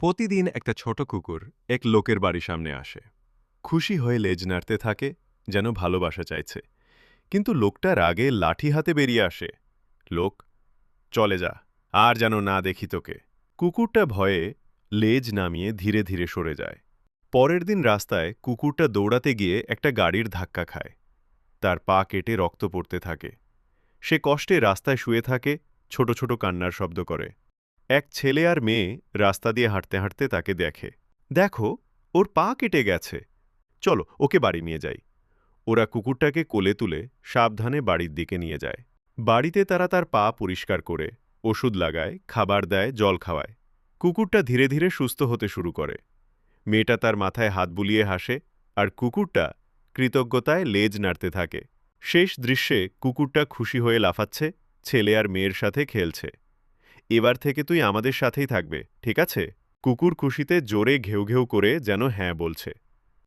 প্রতিদিন একটা ছোট কুকুর এক লোকের বাড়ির সামনে আসে। খুশি হয়ে লেজ নাড়তে থাকে, যেন ভালোবাসা চাইছে। কিন্তু লোকটা রাগে লাঠি হাতে বেরিয়ে আসে। লোক, চলে যা, আর যেন না দেখি তোকে। কুকুরটা ভয়ে লেজ নামিয়ে ধীরে ধীরে সরে যায়। পরের দিন রাস্তায় কুকুরটা দৌড়াতে গিয়ে একটা গাড়ির ধাক্কা খায়। তার পা কেটে রক্ত পড়তে থাকে। সে কষ্টে রাস্তায় শুয়ে থাকে, ছোট ছোট কান্নার শব্দ করে। এক ছেলে আর মেয়ে রাস্তা দিয়ে হাঁটতে হাঁটতে তাকে দেখে। দেখো, ওর পা কেটে গেছে, চলো ওকে বাড়ি নিয়ে যাই। ওরা কুকুরটাকে কোলে তুলে সাবধানে বাড়ির দিকে নিয়ে যায়। বাড়িতে তারা তার পা পরিষ্কার করে ওষুধ লাগায়, খাবার দেয়, জল খাওয়ায়। কুকুরটা ধীরে ধীরে সুস্থ হতে শুরু করে। মেয়েটা তার মাথায় হাত বুলিয়ে হাসে, আর কুকুরটা কৃতজ্ঞতায় লেজ নাড়তে থাকে। শেষ দৃশ্যে কুকুরটা খুশি হয়ে লাফাচ্ছে, ছেলে আর মেয়ের সাথে খেলছে। এবার থেকে তুই আমাদের সাথেই থাকবে, ঠিক আছে? কুকুর খুশিতে জোরে ঘেউ ঘেউ করে যেন হ্যাঁ বলছে।